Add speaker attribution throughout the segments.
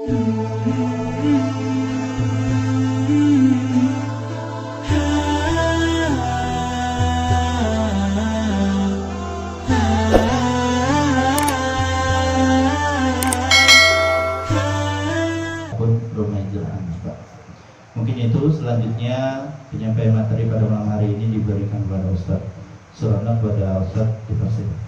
Speaker 1: Mungkin itu selanjutnya penyampaian materi pada malam hari ini diberikan kepada Ustaz. Silakan kepada Ustaz dipersilakan.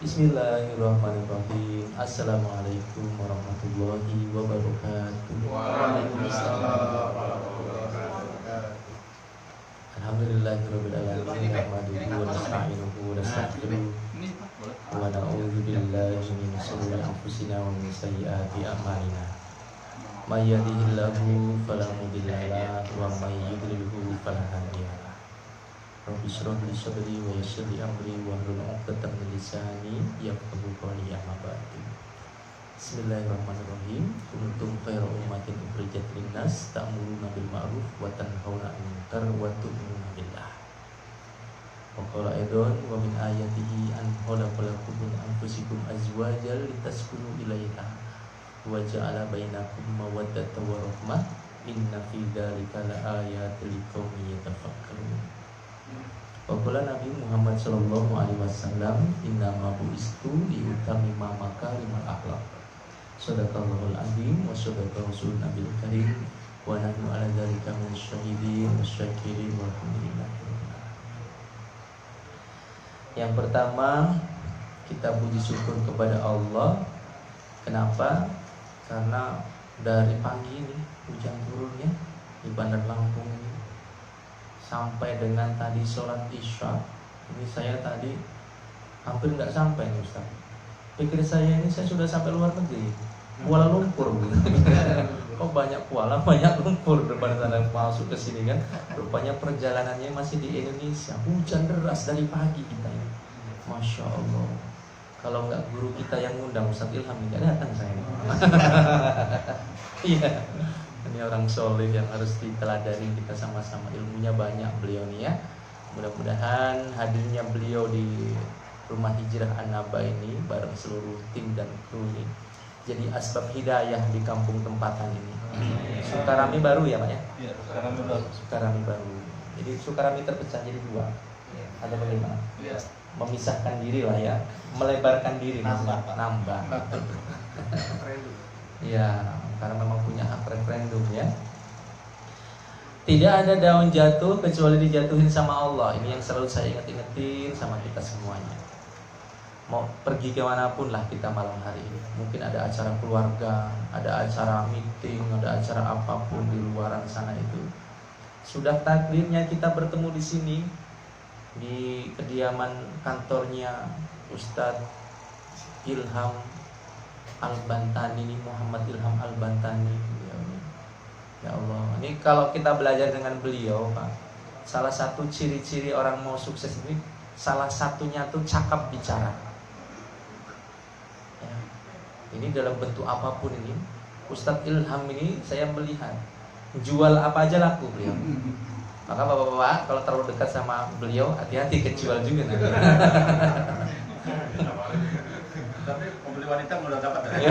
Speaker 2: Bismillahirrahmanirrahim. Assalamualaikum warahmatullahi wabarakatuh.
Speaker 3: Waalaikumsalam warahmatullahi wabarakatuh.
Speaker 2: Alhamdulillahirabbil alamin. Nahmaduhu wa nasta'inuhu wa nastaghfiruh. Wa na'udzu billahi min shururi anfusina wa min sayyiati a'malina. May yahdihillahu fala mudilla lahu wa may yudlilhu fala hadiya lahu. Rabbi shrah li sadri wa yassir li amri wa hlul 'uqdatam min lisani yafqahu qawli. Amma ba'du. Bismillahirrahmanirrahim. Kuntum khairu ummatin ukhrijat linnas ta'muruna bil ma'ruf wa tanhauna 'anil munkar wa tu'minuna billah. Wa qala aidan wa min ayatihi an khalaqa lakum min anfusikum azwajan litaskunu ilaiha wa ja'ala bainakum mawaddatan wa rahmah inna fi dzalika laayatin liqaumin yatafakkarun. Wa qala Nabi Muhammad sallallahu alaihi wasallam inna ma bu'istu liutammima makarimal akhlaq. Shadaqallahul azim wa shadaqa rasulun nabiyil karim wa nahnu ala dzalika min syahidin wasyakirin walhamdulillah. Yang pertama, kita puji syukur kepada Allah. Kenapa? Karena dari pagi ini hujan turunnya di Bandar Lampung ini sampai dengan tadi sholat isya. Ini saya tadi hampir nggak sampai nih Ustaz. Pikir saya ini saya sudah sampai luar negeri, Kuala Lumpur gitu. Kok banyak kuala, banyak lumpur depan sana masuk ke sini kan. Rupanya perjalanannya masih di Indonesia. Hujan deras dari pagi kita ini. Masya Allah. Kalau nggak guru kita yang ngundang Ustaz Ilham nggak datang saya. Iya. Ini orang soleh yang harus diteladani, kita sama-sama, ilmunya banyak beliau nih ya. Mudah-mudahan hadirnya beliau di Rumah Hijrah An-Naba ini bareng seluruh tim dan kru ini jadi asbab hidayah di kampung tempatan ini. Sukarami baru ya Pak ya?
Speaker 1: Iya, Sukarami baru.
Speaker 2: Sukarami baru. Jadi Sukarami terpecah jadi dua. Ada bagaimana?
Speaker 3: Iya.
Speaker 2: Memisahkan diri lah ya, melebarkan diri, nambah. Iya, karena memang punya hak referendum ya. Tidak ada daun jatuh kecuali dijatuhin sama Allah. Ini yang selalu saya ingat-ingetin sama kita semuanya. Mau pergi kemanapun lah kita malam hari ini. Mungkin ada acara keluarga, ada acara meeting, ada acara apapun di luaran sana itu. Sudah takdirnya kita bertemu di sini, di kediaman kantornya Ustadz Ilham Al-Bantani, Muhammad Ilham Al-Bantani. Ya Allah, ini kalau kita belajar dengan beliau Pak, salah satu ciri-ciri orang mau sukses ini, salah satunya tuh cakap bicara. Ya. Ini dalam bentuk apapun ini, Ustadz Ilham ini saya melihat jual apa aja laku beliau. Maka bapak-bapak kalau terlalu dekat sama beliau hati-hati kejual juga nanti.
Speaker 3: Tapi pembeli wanita mudah dapat ya.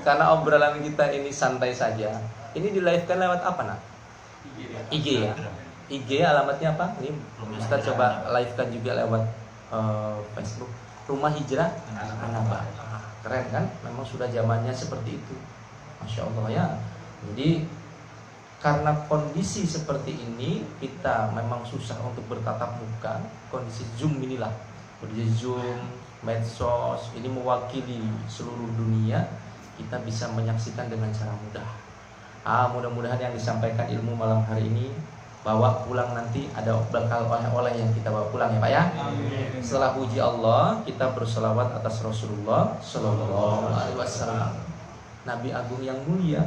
Speaker 2: Karena obrolan kita ini santai saja. Ini di live-kan lewat apa nak? IG ya. IG alamatnya apa? Ini Ustaz coba live-kan juga lewat Facebook. Rumah Hijrah An-Naba. Keren kan? Memang sudah zamannya seperti itu. Masya Allah ya. Jadi karena kondisi seperti ini kita memang susah untuk bertatap muka. Kondisi Zoom inilah, kondisi Zoom, medsos ini mewakili seluruh dunia. Kita bisa menyaksikan dengan cara mudah. Mudah-mudahan yang disampaikan ilmu malam hari ini bawa pulang nanti ada bakal oleh-oleh yang kita bawa pulang ya Pak ya. Amin. Setelah puji Allah kita berselawat atas Rasulullah Sallallahu Alaihi Wasallam, Nabi Agung yang mulia,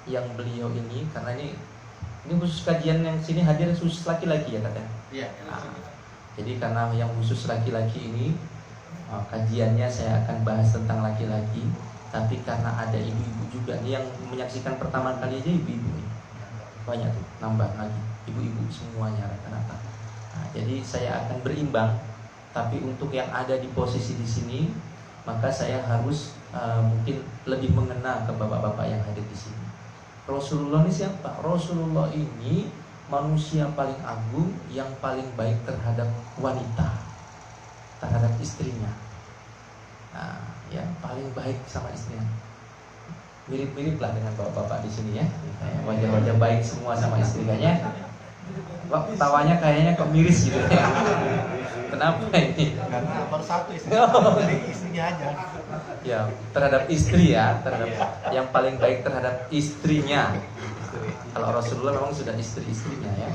Speaker 2: yang beliau ini karena ini khusus kajian yang sini hadir khusus laki-laki ya katanya.
Speaker 3: Iya.
Speaker 2: Jadi karena yang khusus laki-laki ini kajiannya saya akan bahas tentang laki-laki, tapi karena ada ibu-ibu juga nih yang menyaksikan pertama kali aja ibu-ibu nih. Banyak tuh, nambah lagi. ibu-ibu semuanya rata-rata. Nah, jadi saya akan berimbang, tapi untuk yang ada di posisi di sini, maka saya harus mungkin lebih mengena ke bapak-bapak yang hadir di sini. Rasulullah ini siapa? Rasulullah ini manusia paling agung yang paling baik terhadap wanita, terhadap istrinya. Nah, ya paling baik sama istrinya. Mirip-mirip lah dengan bapak-bapak di sini ya. Wajah-wajah baik semua sama istri kayaknya. Kok tawanya kayaknya kok miris gitu ya. Kenapa ini?
Speaker 3: Karena nomor satu istrinya aja.
Speaker 2: Ya, terhadap istri ya, terhadap yang paling baik terhadap istrinya. Kalau Rasulullah memang sudah istri-istrinya ya.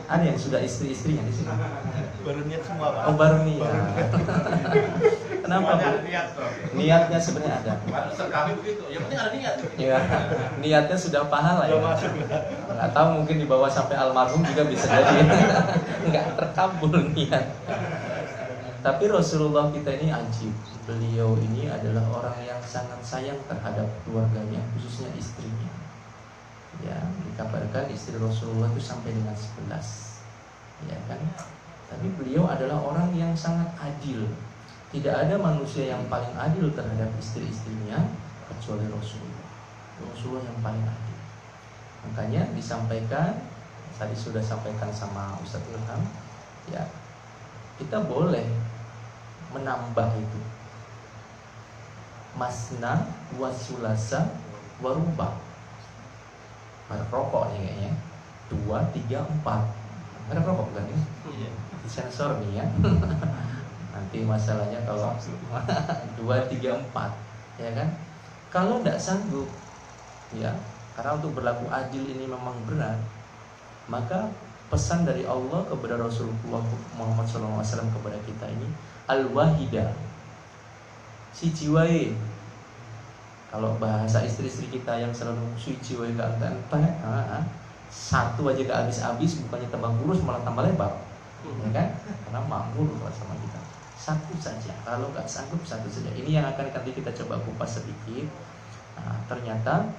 Speaker 2: Ada yang sudah istri-istrinya di sini.
Speaker 3: Baru niat semua, Pak.
Speaker 2: Oh, baru niat. Kenapa, Bu? Niatnya sebenarnya ada.
Speaker 3: Kami begitu. Yang penting ada niat.
Speaker 2: Ya, niatnya sudah pahala ya. Nggak tahu mungkin dibawa sampai almarhum juga bisa jadi. Nggak terkabul niat. Tapi Rasulullah kita ini ajib. Beliau ini adalah orang yang sangat sayang terhadap keluarganya, khususnya istrinya. Ya, dikabarkan istri Rasulullah itu sampai dengan 11. Ya kan? Tapi beliau adalah orang yang sangat adil. Tidak ada manusia yang paling adil terhadap istri-istrinya kecuali Rasulullah. Rasulullah yang paling adil. Makanya disampaikan, tadi sudah sampaikan sama Ustadz Ilham, ya kita boleh menambah itu. Masna wasulasa warubah. Ada rokok nih kayaknya. 2, 3, 4. Ada rokok bukan ini? Iya. Sensor nih ya. Nanti masalahnya kalau 2, 3, 4, ya kan? Kalau tidak sanggup, ya, karena untuk berlaku adil ini memang berat, maka pesan dari Allah kepada Rasulullah Muhammad SAW kepada kita ini al-wahida, si jiwae. Kalau bahasa istri-istri kita yang selalu si jiwae gak satu aja gak habis-habis, bukannya tambah kurus malah tambah lebar, ya kan? Karena makmur sama kita. Satu saja, kalau nggak sanggup satu saja. Ini yang akan nanti kita coba kupas sedikit. Nah, ternyata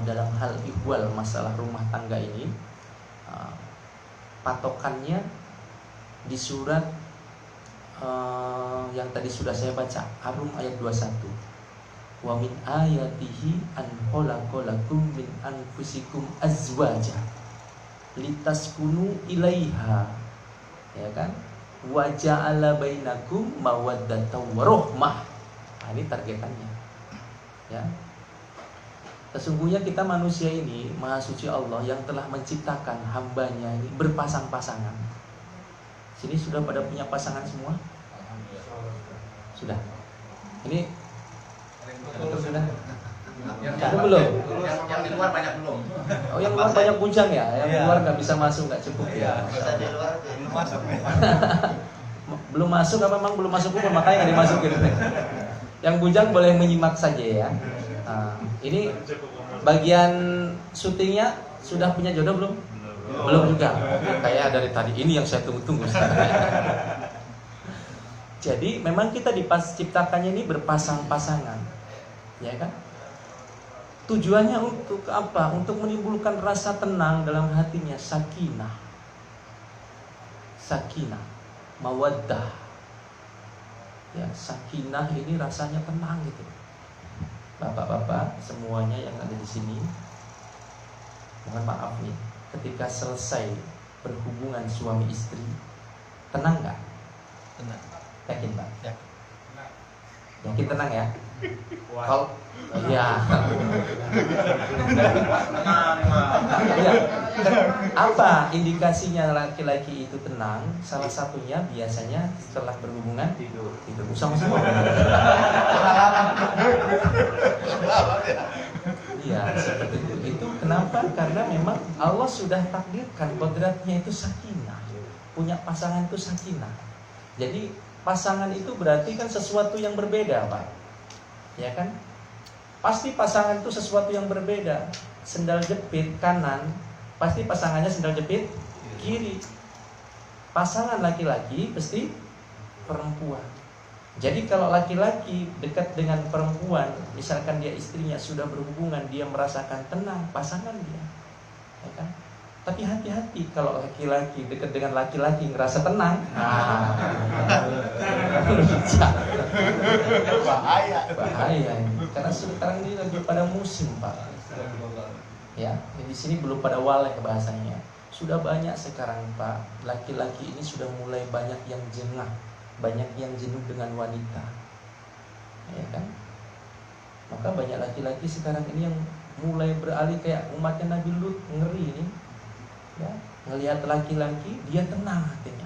Speaker 2: dalam hal ihwal masalah rumah tangga ini, patokannya di surat yang tadi sudah saya baca, Ar-Rum ayat 21. Wa min ayatihi an khalaqalakum min anfusikum azwaja litaskunu ilaiha, ya kan? Wa ja'ala bainakum mawaddatan warahmah. Nah, ini targetannya. Ya. Sesungguhnya kita manusia ini Maha Suci Allah yang telah menciptakan hambanya ini berpasang-pasangan. Sini sudah pada punya pasangan semua? Sudah. Ini sudah. Yang belum.
Speaker 3: Yang di luar banyak belum.
Speaker 2: Oh, yang luar banyak bujang ya. Yang luar nggak bisa masuk, nggak cukup ya.
Speaker 3: Di luar belum masuk.
Speaker 2: Belum masuk apa memang belum masuk umur, makanya nggak dimasukin. Yang bujang boleh menyimak saja ya. Nah, ini bagian syutingnya sudah punya jodoh belum? Belum juga. Kayak dari tadi ini yang saya tunggu-tunggu. Jadi memang kita diciptakannya ini berpasang-pasangan, ya kan? Tujuannya untuk apa? Untuk menimbulkan rasa tenang dalam hatinya, sakinah. Sakinah, mawaddah. Ya, sakinah ini rasanya tenang gitu. Bapak-bapak semuanya yang ada di sini, mohon maaf nih, ketika selesai berhubungan suami istri, tenang nggak?
Speaker 3: Tenang.
Speaker 2: Yakin Pak?
Speaker 3: Ya.
Speaker 2: Yakin tenang ya? Kalau ya. Ya. Apa indikasinya laki-laki itu tenang? Salah satunya biasanya setelah berhubungan tidur usang semua. Iya, seperti itu. Itu kenapa? Karena memang Allah sudah takdirkan kodratnya itu sakinah. Punya pasangan itu sakinah. Jadi pasangan itu berarti kan sesuatu yang berbeda, Pak. Ya kan? Pasti pasangan itu sesuatu yang berbeda. Sendal jepit kanan, pasti pasangannya sendal jepit kiri. Pasangan laki-laki pasti perempuan. Jadi kalau laki-laki dekat dengan perempuan, misalkan dia istrinya sudah berhubungan, dia merasakan tenang, pasangan dia. Ya kan? Tapi hati-hati kalau laki-laki dekat dengan laki-laki ngerasa tenang. Bahaya ini. Karena sekarang ini lagi pada musim, Pak. Ya, di sini belum pada walek bahasanya. Sudah banyak sekarang, Pak. Laki-laki ini sudah mulai banyak yang jengah, banyak yang jenuh dengan wanita. Ya kan? Maka banyak laki-laki sekarang ini yang mulai beralih kayak umatnya Nabi Lut, ngeri ini. Ya, ngelihat laki-laki dia tenang hatinya.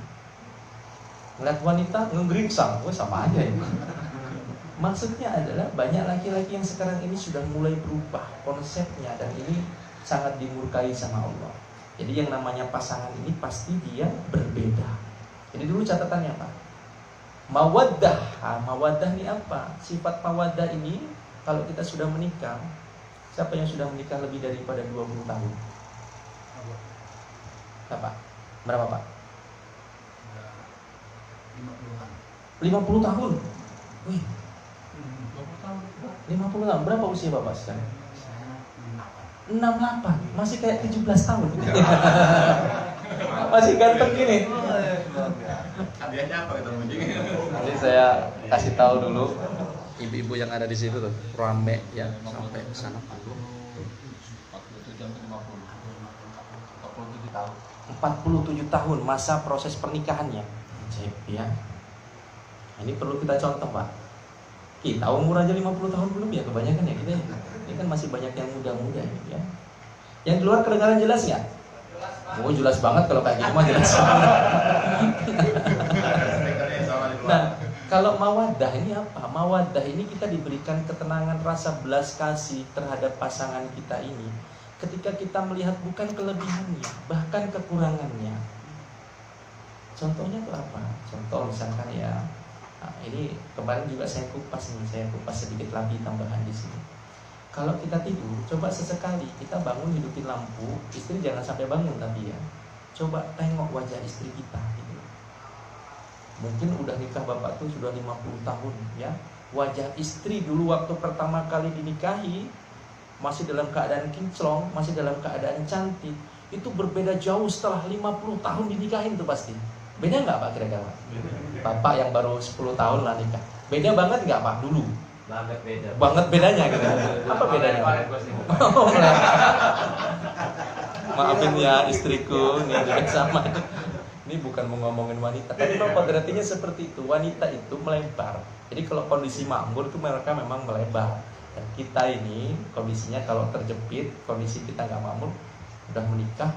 Speaker 2: Ngelihat wanita ngegeringsang, sama aja ya. Maksudnya adalah banyak laki-laki yang sekarang ini sudah mulai berubah konsepnya dan ini sangat dimurkai sama Allah. Jadi yang namanya pasangan ini pasti dia berbeda. Jadi dulu catatannya apa? Mawaddah. Mawaddah ini apa? Sifat mawaddah ini kalau kita sudah menikah, siapa yang sudah menikah lebih daripada 20 tahun? Apa? Berapa, Pak? 50 tahun. Wih. 50 tahun. Berapa usia Bapak sekarang? 68. Masih kayak 17 tahun. Masih ganteng gini.
Speaker 3: Hadiahnya apa kita mungkin?
Speaker 2: Nanti saya kasih tahu dulu ibu-ibu yang ada di situ tuh, rame ya sampai ke sana. 47 tahun masa proses pernikahannya. Cek ya. Ini perlu kita contoh, Pak. Kita umur aja 50 tahun belum ya, kebanyakan ya kita. Ini kan masih banyak yang muda-muda ya. Yang di luar kedengaran jelas nggak? Oh, jelas banget kalau kayak gitu mah jelas. Nah, kalau mawaddah ini apa? Mawaddah ini kita diberikan ketenangan, rasa belas kasih terhadap pasangan kita ini. Ketika kita melihat bukan kelebihannya, bahkan kekurangannya. Contohnya itu apa? Contoh misalkan ya, nah ini kemarin juga saya kupas sedikit lagi tambahan di sini. Kalau kita tidur, coba sesekali kita bangun hidupin lampu, istri jangan sampai bangun tapi ya. Coba tengok wajah istri kita gitu. Mungkin udah nikah Bapak tuh sudah 50 tahun ya. Wajah istri dulu waktu pertama kali dinikahi masih dalam keadaan kinclong, masih dalam keadaan cantik. Itu berbeda jauh setelah 50 tahun dinikahin tuh pasti. Beda nggak Pak kira-kira? Bapak yang baru 10 tahun lah nikah. Beda banget nggak Pak dulu?
Speaker 3: Banget beda.
Speaker 2: Banget bedanya gitu. Apa bedanya? Maafin ya istriku, ini juga sama. Ini bukan mau ngomongin wanita, tapi memang kodratinya seperti itu. Wanita itu melebar. Jadi kalau kondisi makmur itu mereka memang melebar. Dan kita ini kondisinya kalau terjepit, kondisi kita nggak makmur, udah menikah,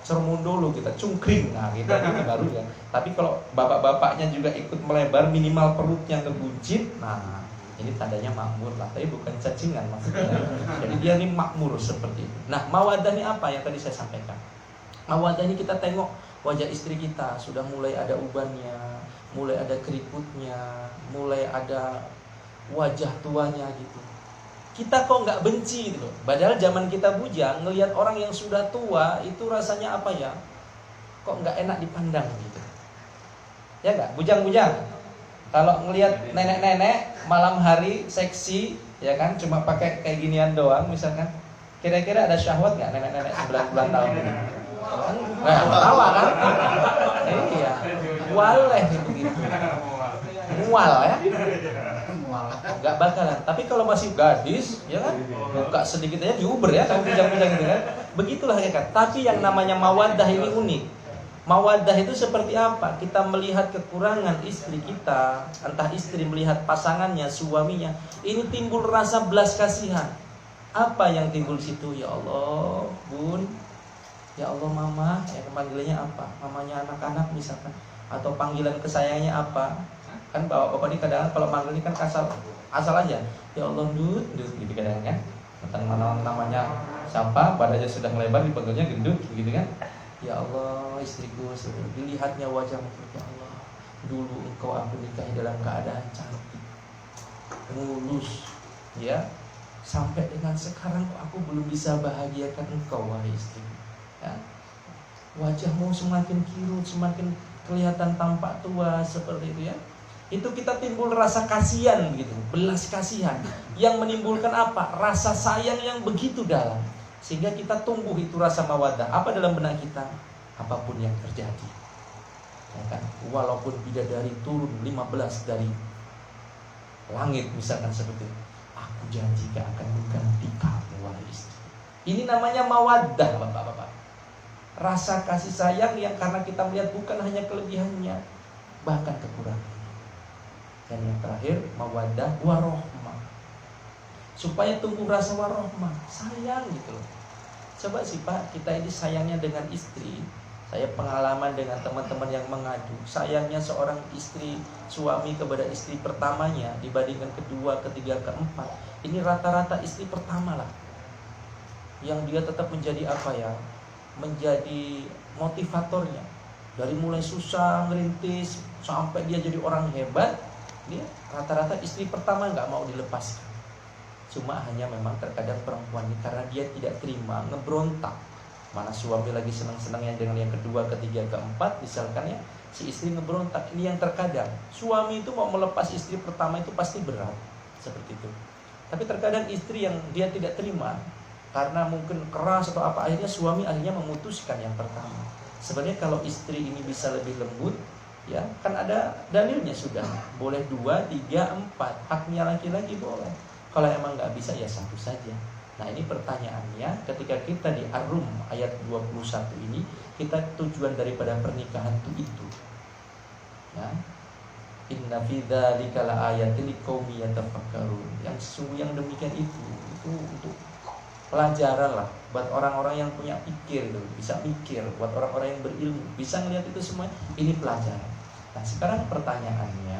Speaker 2: cermun dulu kita cungkring, nah kita ini baru ya. Tapi kalau bapak-bapaknya juga ikut melebar, minimal perutnya ngebuncit, nah ini tandanya makmur lah, tapi bukan cacingan maksudnya. Jadi dia ini makmur seperti itu. Nah mawaddah ini apa yang tadi saya sampaikan? Mawaddah ini kita tengok wajah istri kita sudah mulai ada ubannya, mulai ada keriputnya, mulai ada wajah tuanya gitu. Kita kok nggak benci gitu. Padahal zaman kita bujang, ngelihat orang yang sudah tua itu rasanya apa ya? Kok nggak enak dipandang gitu. Ya nggak? Bujang-bujang. Kalau ngelihat nenek-nenek malam hari seksi, ya kan, cuma pakai kayak ginian doang misalkan. Kira-kira ada syahwat nggak nenek-nenek 9 tahun ini? Nggak ketawa kan? Iya. Waleh begitu. Mual ya. Gak bakalan. Tapi kalau masih gadis, ya kan, buka sedikit aja di Uber ya, kalau bujang-bujang gitu kan. Begitulah ya kan. Tapi yang namanya mawaddah ini unik. Mawaddah itu seperti apa? Kita melihat kekurangan istri kita, entah istri melihat pasangannya, suaminya, ini timbul rasa belas kasihan. Apa yang timbul situ? Ya Allah, Bun, ya Allah Mama, ya panggilannya apa? Mamanya anak-anak misalkan, atau panggilan kesayangannya apa? Kan bapak-bapak ini kadang kalau manggil ini kan asal aja. Ya Allah Dut gitu kadang kan. Tentang namanya siapa, badannya sudah melebar dipanggilnya gendut gitu kan. Ya Allah istriku, dilihatnya wajahmu ya Allah. Dulu engkau aku nikahi dalam keadaan cantik, mulus, ya. Sampai dengan sekarang aku belum bisa bahagiakan engkau wahai istri. Ya. Wajahmu semakin kirut, semakin kelihatan tampak tua seperti itu ya. Itu kita timbul rasa kasihan gitu, belas kasihan yang menimbulkan apa? Rasa sayang yang begitu dalam. Sehingga kita tumbuh itu rasa mawaddah. Apa dalam benak kita? Apapun yang terjadi, ya kan? Walaupun bidadari turun 15 dari langit misalkan seperti itu, aku janji gak akan mengganti kamu wahai istri. Ini namanya mawaddah, bapak-bapak. Rasa kasih sayang yang karena kita melihat bukan hanya kelebihannya, bahkan kekurangannya. Dan yang terakhir, mawaddah warohmah. Supaya tumbuh rasa warohmah, sayang gitu loh. Coba sih Pak, kita ini sayangnya dengan istri. Saya pengalaman dengan teman-teman yang mengadu, sayangnya seorang istri, suami kepada istri pertamanya dibandingkan kedua, ketiga, keempat. Ini rata-rata istri pertama lah, yang dia tetap menjadi apa ya, menjadi motivatornya. Dari mulai susah, ngerintis, sampai dia jadi orang hebat, dia rata-rata istri pertama nggak mau dilepaskan. Cuma hanya memang terkadang perempuan ini karena dia tidak terima, ngebrontak. Mana suami lagi senang-senangnya dengan yang kedua, ketiga, keempat, misalkan ya, si istri ngebrontak. Ini yang terkadang suami itu mau melepas istri pertama itu pasti berat, seperti itu. Tapi terkadang istri yang dia tidak terima karena mungkin keras atau apa, akhirnya suami akhirnya memutuskan yang pertama. Sebenarnya kalau istri ini bisa lebih lembut, ya kan ada dalilnya sudah. Boleh 2, 3, 4. Haknya laki-laki boleh. Kalau emang nggak bisa ya satu saja. Nah ini pertanyaannya, ketika kita di Ar-Rum ayat 21 ini, kita tujuan daripada pernikahan itu. Ya. Inna fi dzalika laayatin liqaumi yatafakkarun. Yang sesungguh yang demikian itu untuk pelajaran lah buat orang-orang yang punya pikir gitu, bisa mikir, buat orang-orang yang berilmu, bisa ngelihat itu semua, ini pelajaran. Nah, sekarang pertanyaannya,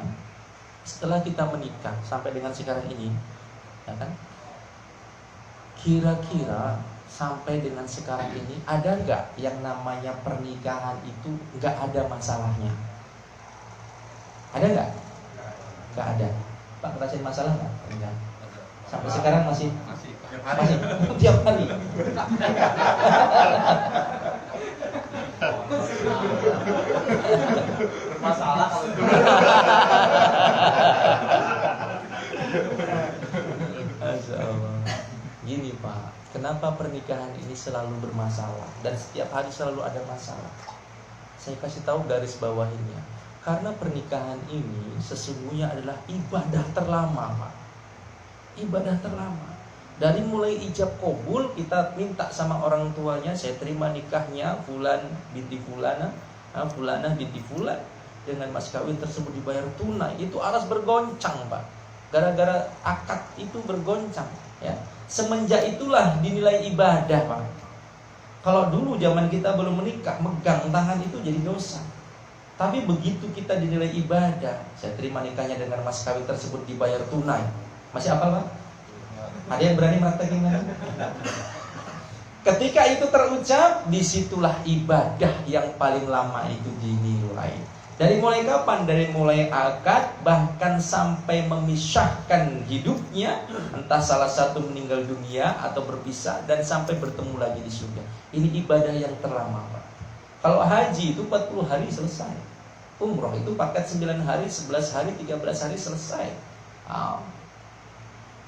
Speaker 2: setelah kita menikah sampai dengan sekarang ini, ya kan? Kira-kira sampai dengan sekarang ini ada nggak yang namanya pernikahan itu nggak ada masalahnya? Ada nggak? Nggak ada. Pak, ngerasain masalah nggak? Enggak. Sampai sekarang masih tiap hari.
Speaker 3: Masalah kalau
Speaker 2: Masya Allah. Gini Pak, kenapa pernikahan ini selalu bermasalah dan setiap hari selalu ada masalah? Saya kasih tahu garis bawahinya. Karena pernikahan ini sesungguhnya adalah ibadah terlama Pak. Ibadah terlama. Dari mulai ijab kabul, kita minta sama orang tuanya, saya terima nikahnya Fulan binti Fulana, Fulanah binti Fulan, dengan mas kawin tersebut dibayar tunai. Itu aras bergoncang Pak. Gara-gara akad itu bergoncang, ya. Semenjak itulah dinilai ibadah Pak. Kalau dulu zaman kita belum menikah, megang tangan itu jadi dosa. Tapi begitu kita dinilai ibadah, saya terima nikahnya dengan mas kawin tersebut dibayar tunai. Masih apa Pak? Ada yang berani mengatakan mana? Ketika itu terucap, disitulah ibadah yang paling lama itu dinilai. Dari mulai kapan? Dari mulai akad, bahkan sampai memisahkan hidupnya, entah salah satu meninggal dunia atau berpisah, dan sampai bertemu lagi di surga. Ini ibadah yang terlama Pak. Kalau haji itu 40 hari selesai. Umroh itu paket 9 hari, 11 hari, 13 hari selesai.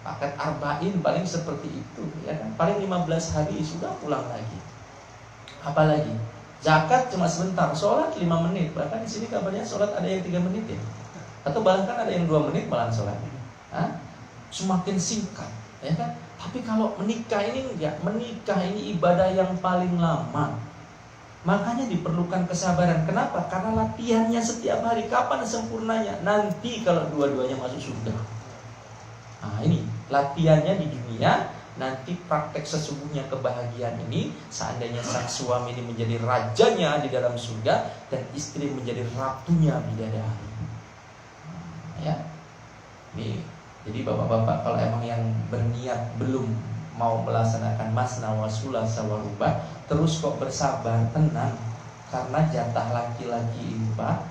Speaker 2: Paket arba'in paling seperti itu, ya kan? Paling 15 hari sudah pulang lagi. Apalagi zakat cuma sebentar, sholat 5 menit. Bahkan di sini kabarnya sholat ada yang 3 menit ya, atau bahkan ada yang 2 menit malah sholat. Semakin singkat, ya kan? Tapi kalau menikah ini enggak, menikah ini ibadah yang paling lama. Makanya diperlukan kesabaran. Kenapa? Karena latihannya setiap hari. Kapan sempurnanya? Nanti kalau dua-duanya masuk surga. Nah ini latihannya di dunia. Nanti praktek sesungguhnya kebahagiaan ini, seandainya sang suami ini menjadi rajanya di dalam surga dan istri menjadi ratunya bidadari. Ya, nih. Jadi bapak-bapak kalau emang yang berniat belum mau melaksanakan masna wa sulasa wa rubah, terus kok bersabar, tenang. Karena jatah laki-laki ini Pak,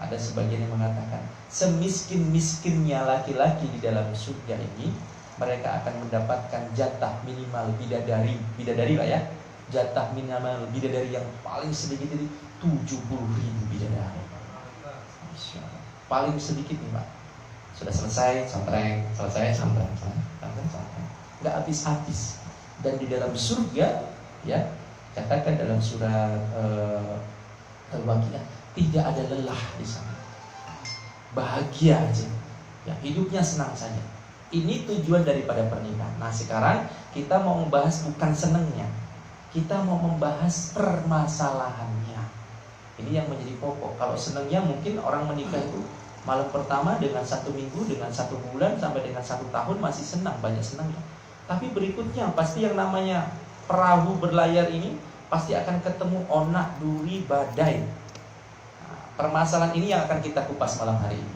Speaker 2: ada sebagian yang mengatakan semiskin-miskinnya laki-laki di dalam surga ini, mereka akan mendapatkan jatah minimal bidadari lah ya. Jatah minimal bidadari yang paling sedikit ini 70.000 bidadari. Paling sedikit nih Pak. Sudah selesai, sampai, nggak habis-habis. Dan di dalam surga, ya, katakan dalam surat Al-Waqiah, tidak ada lelah di sana. Bahagia aja. Ya, hidupnya senang saja. Ini tujuan daripada pernikahan. Nah, sekarang kita mau membahas bukan senangnya. Kita mau membahas permasalahannya. Ini yang menjadi pokok. Kalau senangnya mungkin orang menikah itu malam pertama dengan 1 minggu, dengan 1 bulan, sampai dengan 1 tahun masih senang, banyak senangnya. Tapi berikutnya pasti yang namanya perahu berlayar ini pasti akan ketemu onak, duri, badai. Nah, permasalahan ini yang akan kita kupas malam hari ini.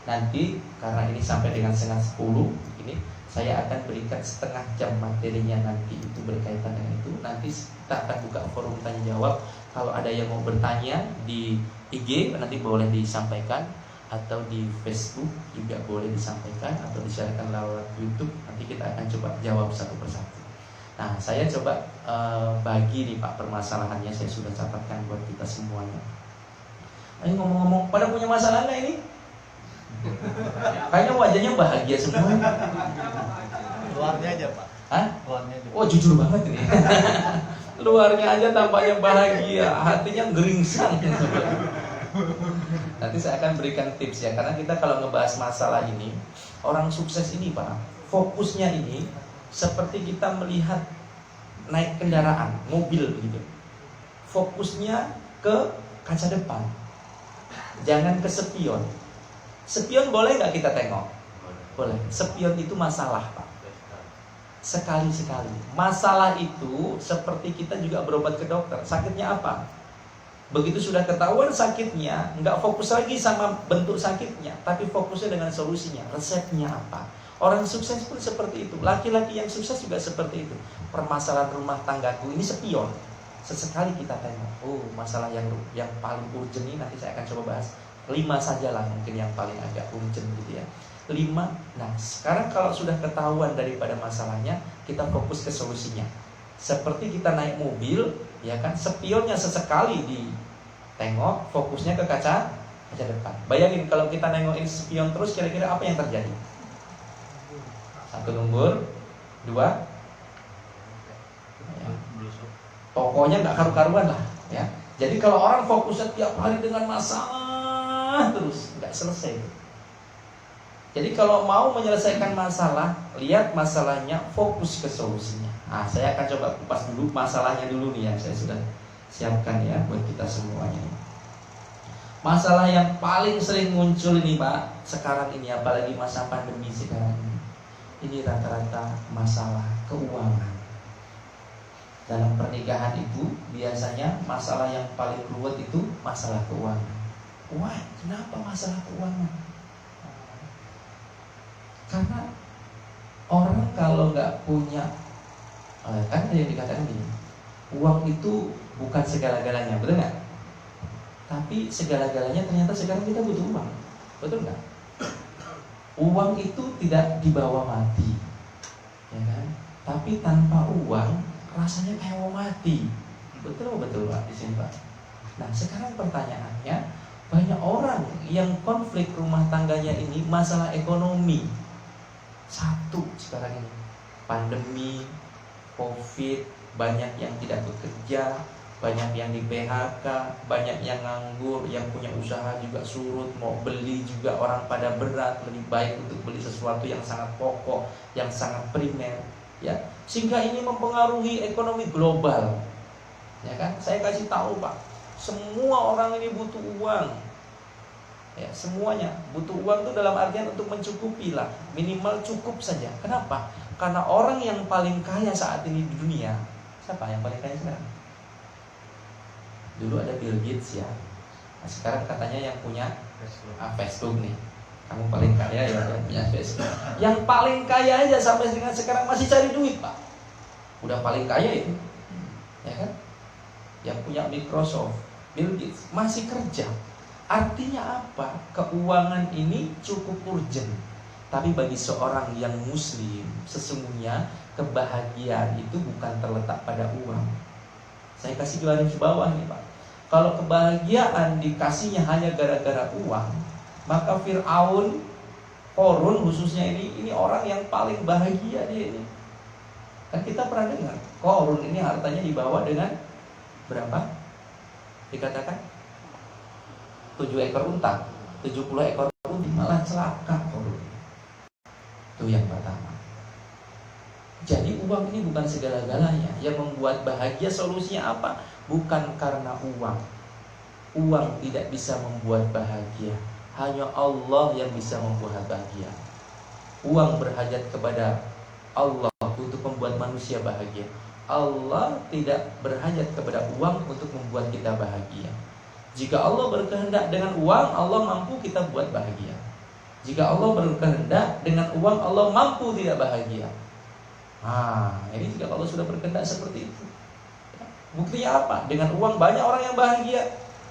Speaker 2: Nanti karena ini sampai dengan 9:30 ini saya akan berikan setengah jam materinya nanti itu berkaitan dengan itu. Nanti kita akan buka forum tanya jawab. Kalau ada yang mau bertanya di IG nanti boleh disampaikan, atau di Facebook juga boleh disampaikan, atau disiarkan lewat YouTube. Nanti kita akan coba jawab satu persatu. Nah, saya coba bagi nih Pak permasalahannya, saya sudah catatkan buat kita semuanya. Ini ngomong-ngomong, pada punya masalah nggak ini? Kayaknya wajahnya bahagia semua.
Speaker 3: Luarnya aja Pak.
Speaker 2: Hah?
Speaker 3: Luarnya aja.
Speaker 2: Oh, jujur banget ini. Luarnya aja tampaknya bahagia, hatinya geringsang. Nanti saya akan berikan tips ya, karena kita kalau ngebahas masalah ini, orang sukses ini Pak, fokusnya ini seperti kita melihat naik kendaraan, mobil begitu. Fokusnya ke kaca depan, jangan ke spion. Spion boleh nggak kita tengok? Boleh. Spion itu masalah Pak. Sekali-sekali. Masalah itu seperti kita juga berobat ke dokter. Sakitnya apa? Begitu sudah ketahuan sakitnya, nggak fokus lagi sama bentuk sakitnya, tapi fokusnya dengan solusinya. Resepnya apa? Orang sukses pun seperti itu. Laki-laki yang sukses juga seperti itu. Permasalahan rumah tanggaku ini spion. Sesekali kita tengok. Oh, masalah yang paling urgent ini nanti saya akan coba bahas. 5 sajalah mungkin yang paling agak urgent gitu ya. 5. Nah, sekarang kalau sudah ketahuan daripada masalahnya, kita fokus ke solusinya. Seperti kita naik mobil, ya kan, spionnya sesekali ditengok, fokusnya ke kaca depan. Bayangin kalau kita nengokin spion terus, kira-kira apa yang terjadi? 1 lumpur, 2 ya. Pokoknya nggak karu-karuan lah ya. Jadi kalau orang fokusnya tiap hari dengan masalah terus, nggak selesai. Jadi kalau mau menyelesaikan masalah, lihat masalahnya, fokus ke solusinya. Nah, saya akan coba kupas dulu masalahnya dulu nih yang saya sudah siapkan ya buat kita semuanya. Masalah yang paling sering muncul ini Pak, sekarang ini apalagi masa pandemi sekarang ini rata-rata masalah keuangan. Dalam pernikahan itu biasanya masalah yang paling ruwet itu masalah keuangan. Wah, kenapa masalah keuangan? Karena orang kalau nggak punya, kan ada yang dikatakan gini, uang itu bukan segala-galanya, betul nggak? Tapi segala-galanya ternyata sekarang kita butuh uang, betul nggak? Uang itu tidak dibawa mati, ya kan? Tapi tanpa uang rasanya kayak mau mati, betul Pak di sini Pak. Nah sekarang pertanyaannya, banyak orang yang konflik rumah tangganya ini masalah ekonomi. Satu sekarang ini pandemi, Covid, banyak yang tidak bekerja, banyak yang di PHK, banyak yang nganggur, yang punya usaha juga surut, mau beli juga orang pada berat, lebih baik untuk beli sesuatu yang sangat pokok, yang sangat primer, ya. Sehingga ini mempengaruhi ekonomi global. Ya kan? Saya kasih tahu Pak, semua orang ini butuh uang. Ya, semuanya butuh uang itu dalam artian untuk mencukupi lah, minimal cukup saja. Kenapa? Karena orang yang paling kaya saat ini di dunia, siapa yang paling kaya sekarang? Dulu ada Bill Gates ya. Nah, sekarang katanya yang punya Facebook nih. Kamu paling kaya ya yang punya Facebook. Yang paling kaya aja sampai dengan sekarang masih cari duit Pak. Udah paling kaya itu, ya kan? Yang punya Microsoft, Bill Gates masih kerja. Artinya apa? Keuangan ini cukup urgent. Tapi bagi seorang yang muslim, sesungguhnya kebahagiaan itu bukan terletak pada uang. Saya kasih garis bawah nih Pak. Kalau kebahagiaan dikasihnya hanya gara-gara uang, maka Fir'aun, Korun khususnya ini orang yang paling bahagia dia ini. Kan kita pernah dengar, Qarun ini hartanya dibawa dengan berapa? Dikatakan 7 ekor unta, 70 ekor unta, malah celaka Qarun. Itu yang pertama. Jadi uang ini bukan segala-galanya. Yang membuat bahagia solusinya apa? Bukan karena uang. Uang tidak bisa membuat bahagia. Hanya Allah yang bisa membuat bahagia. Uang berhajat kepada Allah untuk membuat manusia bahagia. Allah tidak berhajat kepada uang untuk membuat kita bahagia. Jika Allah berkehendak dengan uang, Allah mampu kita buat bahagia. Jika Allah berkehendak dengan uang, Allah mampu tidak bahagia. Ini jika Allah sudah berkehendak seperti itu. Buktinya apa? Dengan uang banyak orang yang bahagia.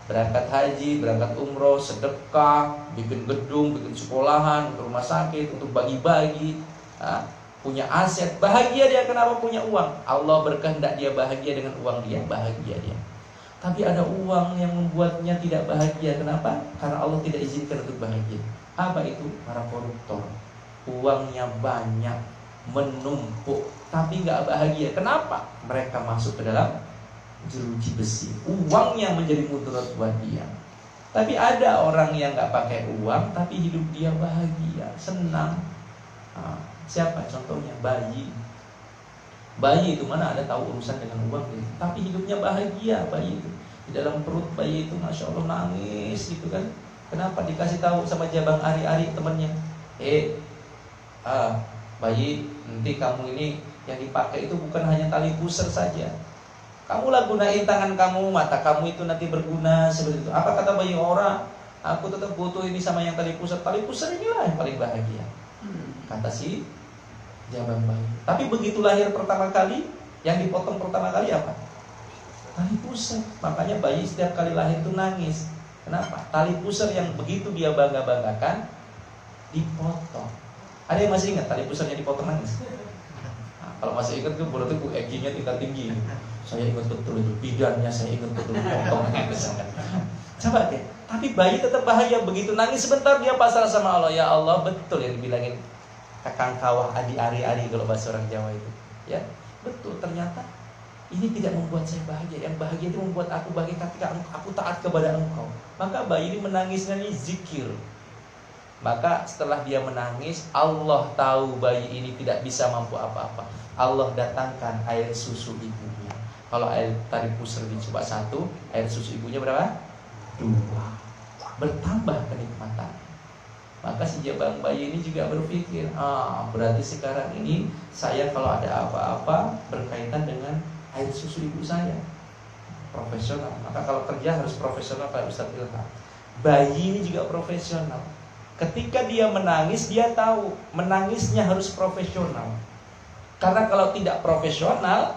Speaker 2: Berangkat haji, berangkat umroh, sedekah, bikin gedung, bikin sekolahan, rumah sakit, untuk bagi-bagi. Punya aset, bahagia dia. Kenapa? Punya uang. Allah berkehendak dia bahagia dengan uang dia, bahagia dia. Tapi ada uang yang membuatnya tidak bahagia. Kenapa? Karena Allah tidak izinkan untuk bahagia. Apa itu? Para koruptor. Uangnya banyak, menumpuk, tapi gak bahagia. Kenapa? Mereka masuk ke dalam jeruji besi. Uangnya menjadi mudarat buat dia. Tapi ada orang yang gak pakai uang, tapi hidup dia bahagia, senang. Siapa? Contohnya bayi. Bayi itu mana ada tahu urusan dengan uang gitu. Tapi hidupnya bahagia bayi itu. Di dalam perut bayi itu Masya Allah nangis gitu kan. Kenapa? Dikasih tahu sama jabang ari-ari temannya. Bayi, nanti kamu ini yang dipakai itu bukan hanya tali pusar saja. Kamulah gunain tangan kamu, mata kamu itu nanti berguna seperti itu. Apa kata bayi? Orang, aku tetap butuh ini sama yang tali pusar. Tali pusar inilah yang paling bahagia, kata si jabang bayi. Tapi begitu lahir pertama kali, yang dipotong pertama kali apa? Tali pusar. Makanya bayi setiap kali lahir itu nangis. Kenapa? Tali pusar yang begitu dia bangga-banggakan dipotong. Ada yang masih ingat tali pusarnya dipotong nangis? Kalau masih ingat tuh berarti EG-nya tingkat tinggi. Saya ingat betul itu, bidannya saya ingat betul, potongnya misalkan. Coba deh. Tapi bayi tetap bahagia. Begitu nangis sebentar dia pasrah sama Allah. Ya Allah, betul yang dibilangin kakang kawah adi ari-ari kalau bahasa orang Jawa itu. Ya, betul, ternyata ini tidak membuat saya bahagia. Yang bahagia itu membuat aku bahagia ketika aku taat kepada Engkau. Maka bayi ini menangisnya ini zikir. Maka setelah dia menangis, Allah tahu bayi ini tidak bisa mampu apa-apa. Allah datangkan air susu ibunya. Kalau air tali pusar dicoba 1, air susu ibunya berapa? 2. Bertambah kenikmatan. Maka si jabang bayi ini juga berpikir, berarti sekarang ini saya kalau ada apa-apa berkaitan dengan air susu ibu saya. Profesional. Maka kalau kerja harus profesional Pak Ustaz Ilham. Bayi ini juga profesional. Ketika dia menangis, dia tahu menangisnya harus profesional. Karena kalau tidak profesional,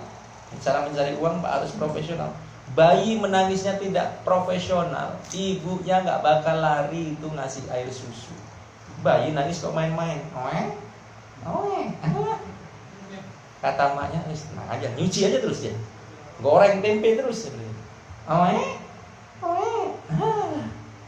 Speaker 2: cara mencari uang Pak harus profesional. Bayi menangisnya tidak profesional, ibunya nggak bakal lari itu ngasih air susu. Bayi nangis kok main-main, kata maknya, tenang aja, nyuci aja terus ya, goreng tempe terus,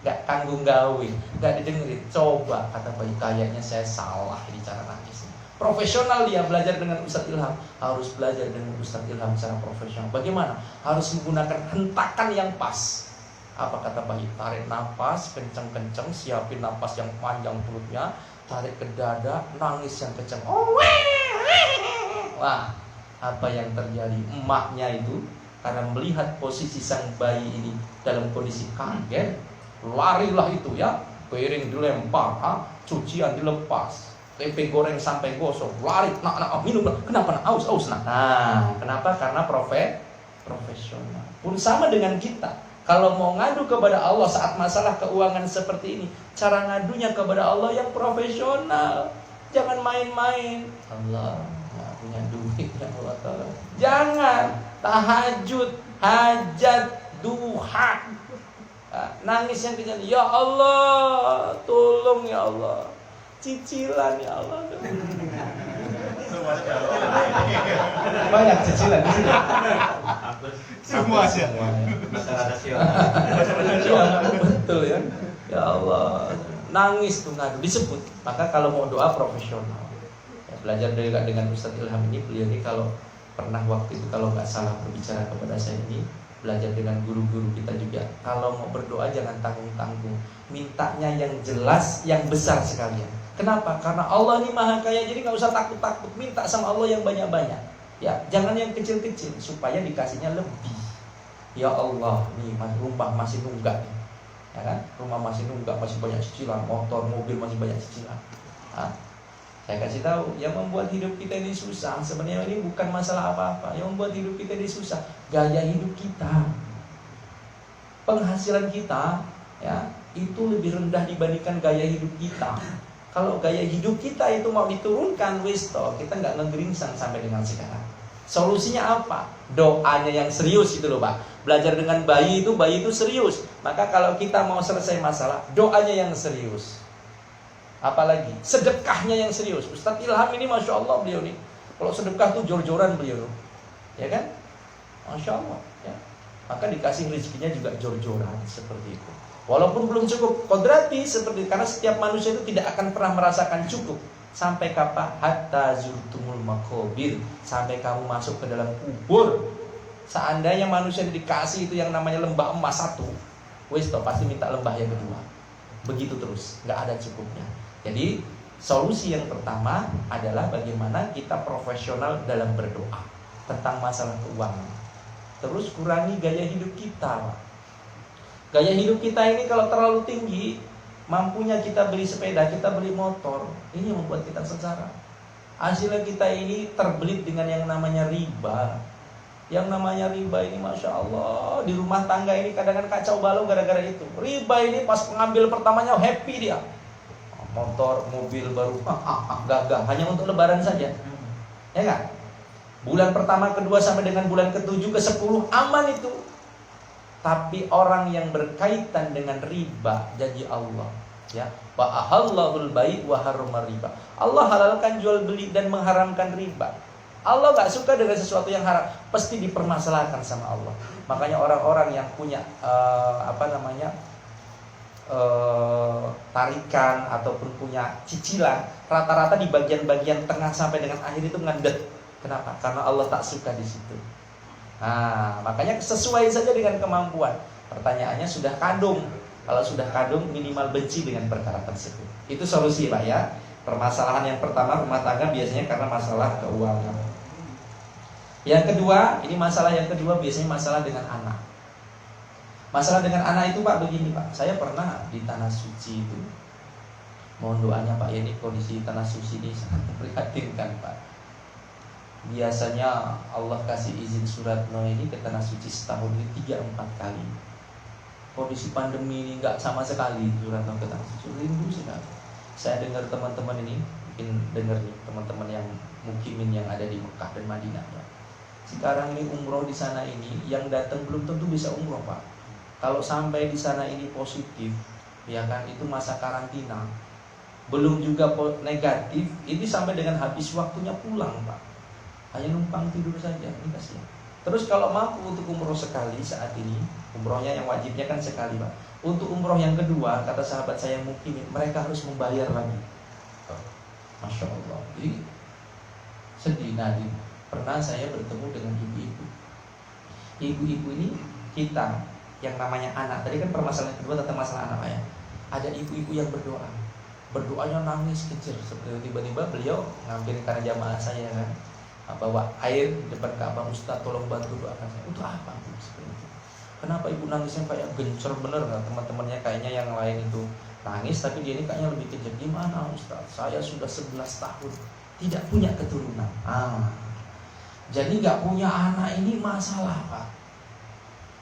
Speaker 2: nggak tanggung gawe, nggak didengerin. Coba kata bayi, kayaknya saya salah di cara nangis. Profesional dia belajar dengan Ustaz Ilham, harus belajar dengan Ustaz Ilham secara profesional. Bagaimana? Harus menggunakan hentakan yang pas. Apa kata bayi? Tarik nafas kenceng-kenceng, siapin nafas yang panjang perutnya, tarik ke dada, nangis yang kenceng. Wah, apa yang terjadi? Emaknya itu karena melihat posisi sang bayi ini dalam kondisi kaget, larilah itu ya, piring dilempar, cucian dilepas, tempe goreng sampai gosong, lari, minum, kenapa? Aus, kenapa? Karena profesional. Pun sama dengan kita. Kalau mau ngadu kepada Allah saat masalah keuangan seperti ini, cara ngadunya kepada Allah yang profesional. Jangan main-main. Allah nggak punya duit ya Allah Ta'ala. Jangan tahajud, hajat, duha, nangis yang kejadian. Ya Allah, tolong ya Allah. Cicilan ya Allah. Banyak cicilan di sini.
Speaker 3: Semua sih.
Speaker 2: Betul ya. Ya Allah, nangis tuh ngadu disebut. Maka kalau mau doa profesional, ya, belajar dengan Ustadz Ilham ini, beliau ini kalau pernah waktu itu kalau nggak salah berbicara kepada saya ini, belajar dengan guru-guru kita juga, kalau mau berdoa jangan tanggung-tanggung, mintanya yang jelas, yang besar sekalian. Kenapa? Karena Allah ini maha kaya, jadi nggak usah takut-takut, minta sama Allah yang banyak-banyak. Ya, jangan yang kecil-kecil supaya dikasihnya lebih. Ya Allah, nih rumah masih nunggak nih, ya kan? Rumah masih nunggak, masih banyak cicilan, motor, mobil masih banyak cicilan. Saya kasih tahu, yang membuat hidup kita ini susah sebenarnya ini bukan masalah apa-apa. Yang membuat hidup kita ini susah gaya hidup kita, penghasilan kita, ya itu lebih rendah dibandingkan gaya hidup kita. Kalau gaya hidup kita itu mau diturunkan, kita nggak ngegeringsang sampai dengan sekarang. Solusinya apa? Doanya yang serius itu loh Pak. Belajar dengan bayi itu serius. Maka kalau kita mau selesai masalah, doanya yang serius. Apalagi sedekahnya yang serius. Ustadz Ilham ini Masya Allah beliau nih, kalau sedekah tuh jor-joran beliau, ya kan? Masya Allah ya. Maka dikasih rezekinya juga jor-joran seperti itu. Walaupun belum cukup kodrati seperti itu, karena setiap manusia itu tidak akan pernah merasakan cukup. Sampai kapan? Hatta zurtumul makobir, sampai kamu masuk ke dalam kubur. Seandainya manusia dikasih itu yang namanya lembah emas satu, pasti minta lembah yang kedua. Begitu terus, nggak ada cukupnya. Jadi solusi yang pertama adalah bagaimana kita profesional dalam berdoa tentang masalah keuangan. Terus kurangi gaya hidup kita, Pak. Gaya hidup kita ini kalau terlalu tinggi, mampunya kita beli sepeda, kita beli motor, ini yang membuat kita sengsara. Hasilnya kita ini terbelit dengan yang namanya riba. Yang namanya riba ini Masya Allah, di rumah tangga ini kadang-kadang kacau balau gara-gara itu. Riba ini pas pengambil pertamanya happy dia, motor, mobil baru, gagah, hanya untuk lebaran saja, ya kan? Bulan pertama, kedua sampai dengan bulan ke-7 ke-10 aman itu. Tapi orang yang berkaitan dengan riba, janji Allah, ya, wa ahallahul bai' wa harrama riba. Allah halalkan jual beli dan mengharamkan riba. Allah gak suka dengan sesuatu yang haram, pasti dipermasalahkan sama Allah. Makanya orang-orang yang punya tarikan ataupun punya cicilan, rata-rata di bagian-bagian tengah sampai dengan akhir itu ngandet. Kenapa? Karena Allah tak suka di situ. Nah, makanya sesuai saja dengan kemampuan. Pertanyaannya sudah kadung. Kalau sudah kadung, minimal benci dengan perkara tersebut. Itu solusi Pak ya. Permasalahan yang pertama rumah tangga biasanya karena masalah keuangan. Yang kedua, ini masalah yang kedua biasanya masalah dengan anak. Masalah dengan anak itu Pak begini Pak. Saya pernah di Tanah Suci itu. Mohon doanya Pak ya, ini kondisi Tanah Suci ini sangat memprihatinkan Pak. Biasanya Allah kasih izin Suratno ini ke Tanah Suci setahun ini 3-4 kali. Kondisi pandemi ini nggak sama sekali Suratno ke Tanah Suci, rindu sekali. Saya dengar teman-teman ini, mungkin dengar nih teman-teman yang mukimin yang ada di Mekah dan Madinah ya. Sekarang ini umroh di sana ini yang datang belum tentu bisa umroh Pak. Kalau sampai di sana ini positif, ya kan itu masa karantina. Belum juga negatif, ini sampai dengan habis waktunya pulang Pak. Hanya numpang tidur saja, ini kasihan. Terus kalau mampu untuk umroh sekali saat ini, umrohnya yang wajibnya kan sekali Pak. Untuk umroh yang kedua, kata sahabat saya mungkin mereka harus membayar lagi. Masya Allah. Jadi sedih Nadim. Pernah saya bertemu dengan ibu-ibu. Ibu-ibu ini kita yang namanya anak. Tadi kan permasalahan kedua tentang masalah anak Pak ya. Ada ibu-ibu yang berdoa. Berdoanya nangis kecil. Seperti tiba-tiba beliau ngambil karena jamaah saya kan, bawa air di depan Ka'bah, Ustaz tolong bantu doakan saya. Untuk apa Bu? Seperti itu. Kenapa ibu nangisnya kayak gencer bener? Nah, teman-temannya kayaknya yang lain itu nangis, tapi dia ini kayaknya lebih kejam. Gimana Ustaz? Saya sudah 11 tahun tidak punya keturunan. Jadi gak punya anak ini masalah Pak.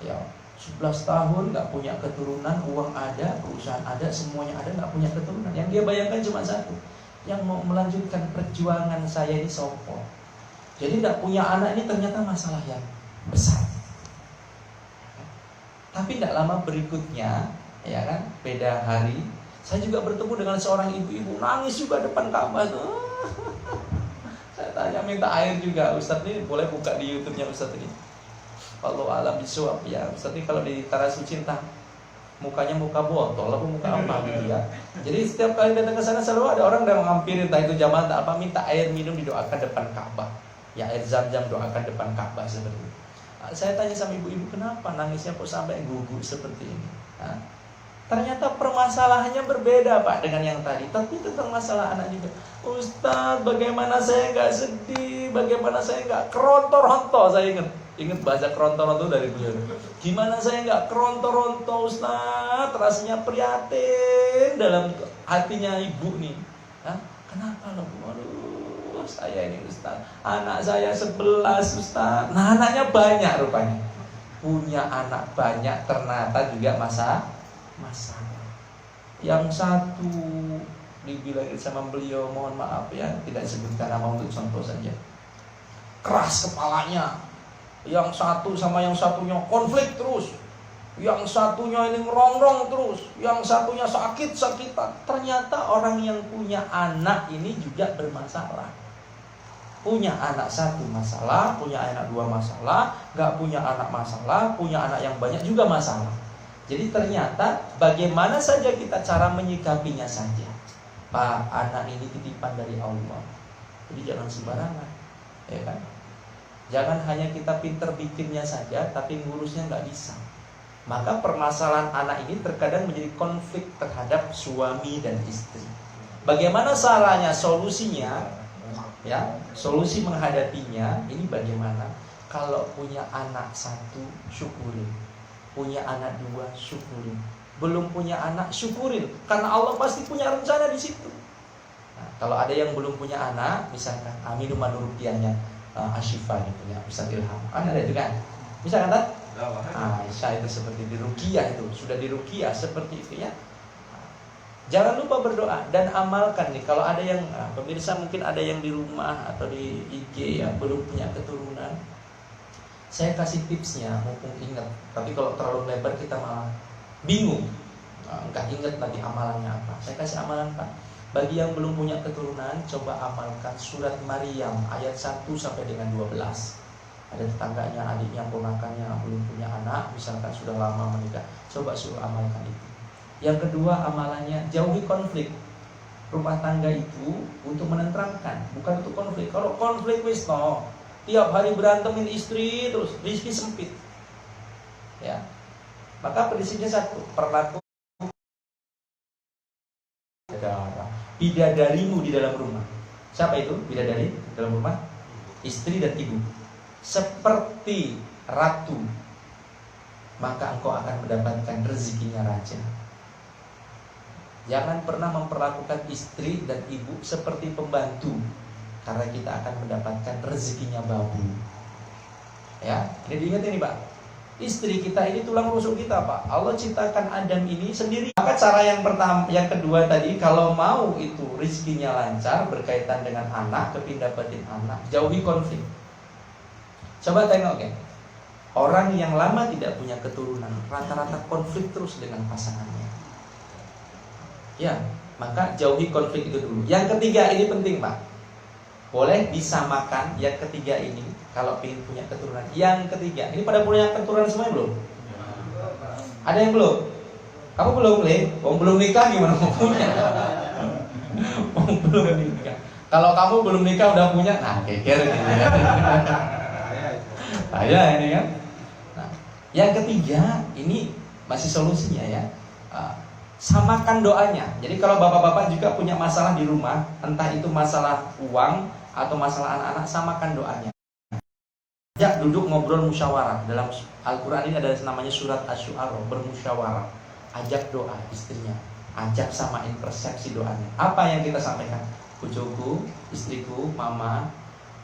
Speaker 2: Ya, 11 tahun gak punya keturunan, uang ada, perusahaan ada, semuanya ada, gak punya keturunan. Yang dia bayangkan cuma satu, yang mau melanjutkan perjuangan saya ini sopo. Jadi gak punya anak ini ternyata masalah yang besar. Tapi gak lama berikutnya, ya kan, beda hari, saya juga bertemu dengan seorang ibu-ibu nangis juga depan Ka'bah. Saya tanya minta air juga, Ustadz ini boleh buka di YouTube-nya Ustadz ini. Wallahu a'lam bishawab ya, Ustadz ini kalau di Tanah Suci entah mukanya muka botol apa muka apa gitu ya. Jadi setiap kali datang ke sana selalu ada orang yang menghampirin, entah itu jamaah tak apa, minta air minum didoakan depan Ka'bah. Ya air zam-zam doakan depan Ka'bah seperti itu. Saya tanya sama ibu-ibu, kenapa nangisnya kok sampai gugup seperti ini? Ternyata permasalahannya berbeda Pak dengan yang tadi. Tapi tentang masalah anak juga. Ustaz, bagaimana saya nggak sedih? Bagaimana saya nggak kerontor-ronto? Saya ingat bahasa kerontor-ronto dari beliau. Gimana saya nggak kerontor-ronto Ustaz? Rasanya prihatin dalam hatinya ibu nih. Kenapa loh Bu? Aduh, saya ini Ustaz. Anak saya 11 Ustaz. Nah anaknya banyak rupanya. Punya anak banyak ternyata juga masalah. Yang satu dibilangin sama beliau, mohon maaf ya, tidak disebutkan nama untuk contoh saja, keras kepalanya. Yang satu sama yang satunya konflik terus. Yang satunya ini ngerongrong terus. Yang satunya sakit-sakitan. Ternyata orang yang punya anak ini juga bermasalah. Punya anak satu masalah, punya anak dua masalah, gak punya anak masalah, punya anak yang banyak juga masalah. Jadi ternyata bagaimana saja kita cara menyikapinya saja. Pak, anak ini titipan dari Allah. Jadi jangan sembarangan, ya kan? Jangan hanya kita pinter bikinnya saja, tapi ngurusnya nggak bisa. Maka permasalahan anak ini terkadang menjadi konflik terhadap suami dan istri. Bagaimana caranya, solusinya? Ya, solusi menghadapinya ini bagaimana? Kalau punya anak satu, syukurin. Punya anak dua, syukurin. Belum punya anak, syukurin. Karena Allah pasti punya rencana di situ. Nah, kalau ada yang belum punya anak, misalkan minuman rupiahnya Ashifa gitu ya, Ustaz Ilham. Ada itu kan? Misalkan kan? Aisyah itu seperti di ruqyah itu, sudah di ruqyah seperti itu ya. Jangan lupa berdoa dan amalkan nih. Kalau ada yang pemirsa mungkin ada yang di rumah atau di IG ya belum punya keturunan. Saya kasih tipsnya, mumpung ingat. Tapi kalau terlalu lebar kita malah bingung, nggak ingat lagi amalannya apa. Saya kasih amalan Pak. Bagi yang belum punya keturunan, coba amalkan surat Maryam ayat 1 sampai dengan 12. Ada tetangganya, adiknya, ponakannya belum punya anak, misalkan sudah lama menikah, coba suruh amalkan itu. Yang kedua amalannya, jauhi konflik. Rumah tangga itu untuk menenteramkan, bukan untuk konflik. Kalau konflik wis no, tiap hari berantemin istri terus, rezeki sempit. Ya. Maka prinsipnya satu, perlakukan bidadarimu di dalam rumah. Siapa itu bidadari di dalam rumah? Istri dan ibu. Seperti ratu, maka engkau akan mendapatkan rezekinya raja. Jangan pernah memperlakukan istri dan ibu seperti pembantu, karena kita akan mendapatkan rezekinya babu. Ya, ini diingat ini Pak. Istri kita ini tulang rusuk kita Pak. Allah ciptakan Adam ini sendiri. Maka cara yang pertama, yang kedua tadi, kalau mau itu rezekinya lancar berkaitan dengan anak, kepindah batin anak, jauhi konflik. Coba tengok ya. Orang yang lama tidak punya keturunan, rata-rata konflik terus dengan pasangannya. Ya, maka jauhi konflik itu dulu. Yang ketiga ini penting Pak. Boleh disamakan yang ketiga ini kalau ingin punya keturunan. Yang ketiga, ini pada punya keturunan semuanya belum? Ada yang belum? Kamu belum, Le? Belum nikah gimana mau punya? Belum nikah. Kalau kamu belum nikah udah punya, nah keker gitu ya. Saya ini kan. Nah, yang ketiga ini masih solusinya ya. Samakan doanya. Jadi kalau bapak-bapak juga punya masalah di rumah, entah itu masalah uang atau masalah anak-anak, samakan doanya. Ya, duduk ngobrol musyawarah. Dalam Al-Quran ini ada namanya surat Asy-Syu'ara, bermusyawarah. Ajak doa istrinya, ajak samain persepsi doanya. Apa yang kita sampaikan? Cucuku, istriku, mama,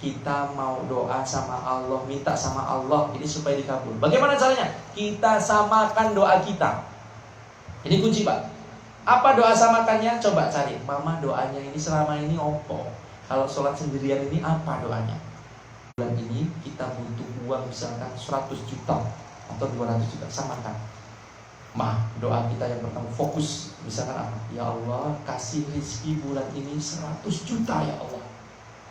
Speaker 2: kita mau doa sama Allah, minta sama Allah ini supaya dikabul. Bagaimana caranya? Kita samakan doa kita. Ini kunci Pak. Apa doa samakannya? Coba cari. Mama doanya ini selama ini opo? Kalau sholat sendirian ini apa doanya? Bulan ini kita butuh uang misalkan 100 juta atau 200 juta, samakan. Ma, doa kita yang pertama fokus misalkan apa? Ya Allah, kasih rezeki bulan ini 100 juta ya Allah.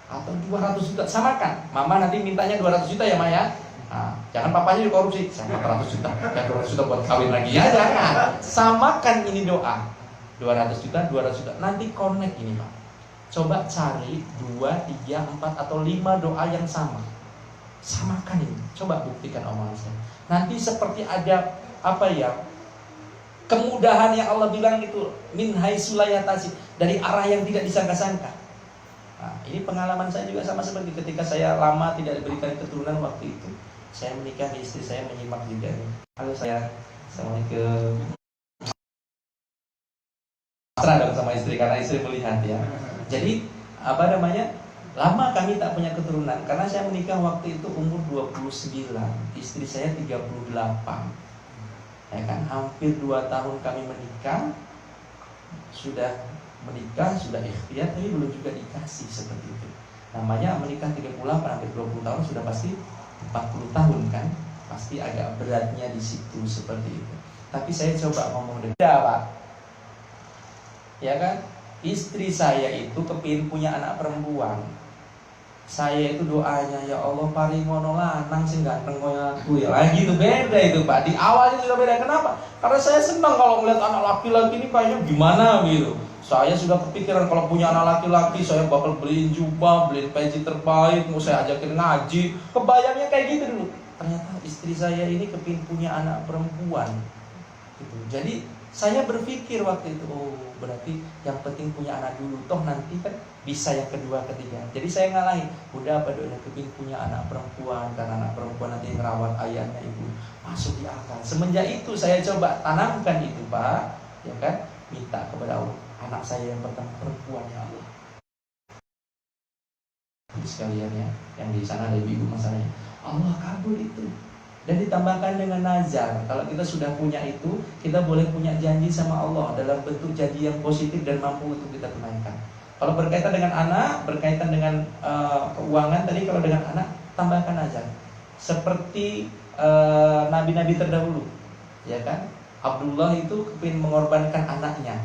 Speaker 2: Atau 200 juta, samakan. Mama nanti mintanya 200 juta ya Ma ya. Nah, jangan papanya dikorupsi, saya 400 juta, ya 200 juta buat kawin lagi ya, jangan. Samakan ini doa, 200 juta, 200 juta, nanti connect ini Pak. Coba cari 2, 3, 4 atau 5 doa yang sama. Samakan ini, coba buktikan omongan saya. Nanti seperti ada apa ya, kemudahan yang Allah bilang itu min haitsu la yahtasib, dari arah yang tidak disangka-sangka. Nah, ini pengalaman saya juga sama seperti ketika saya lama tidak diberikan keturunan waktu itu. Saya menikah, istri saya menyimak juga nih. Halo saya, assalamualaikum. Mesra dong sama istri karena istri melihat ya. Jadi apa namanya? Lama kami tak punya keturunan karena saya menikah waktu itu umur 29, istri saya 38. Ya kan, hampir 2 tahun kami menikah. Sudah menikah, sudah ikhtiar tapi belum juga dikasih seperti itu. Namanya menikah 38 hampir 20 tahun sudah pasti 40 tahun kan, pasti agak beratnya di situ seperti itu. Tapi saya coba ngomong dengan Pak, ya kan, istri saya itu kepingin punya anak perempuan. Saya itu doanya, ya Allah paringono lanang sing ganteng koyo aku ya. Lagi itu beda itu Pak. Di awalnya sudah beda. Kenapa? Karena saya senang kalau melihat anak laki-laki ini kayaknya gimana gitu. Saya sudah kepikiran kalau punya anak laki-laki saya bakal beliin jubah, beliin peci terbaik, mau saya ajakin ngaji. Kebayangnya kayak gitu dulu. Ternyata istri saya ini kepingin punya anak perempuan gitu. Jadi saya berpikir waktu itu, oh berarti yang penting punya anak dulu, toh nanti kan bisa yang kedua, ketiga. Jadi saya ngalahin, udah apa doanya kepingin punya anak perempuan, karena anak perempuan nanti ngerawat ayahnya ibu, masuk di akal. Semenjak itu saya coba tanamkan itu Pak, ya kan, minta kepada Allah, anak saya yang pertama perempuan ya Allah. Jadi sekalian ya, yang di sana ada ibu masalahnya, Allah kabul itu. Dan ditambahkan dengan nazar. Kalau kita sudah punya itu, kita boleh punya janji sama Allah dalam bentuk janji yang positif dan mampu untuk kita tunaikan. Kalau berkaitan dengan anak, berkaitan dengan keuangan tadi, kalau dengan anak tambahkan nazar. Seperti nabi-nabi terdahulu, ya kan? Abdullah itu kepingin mengorbankan anaknya.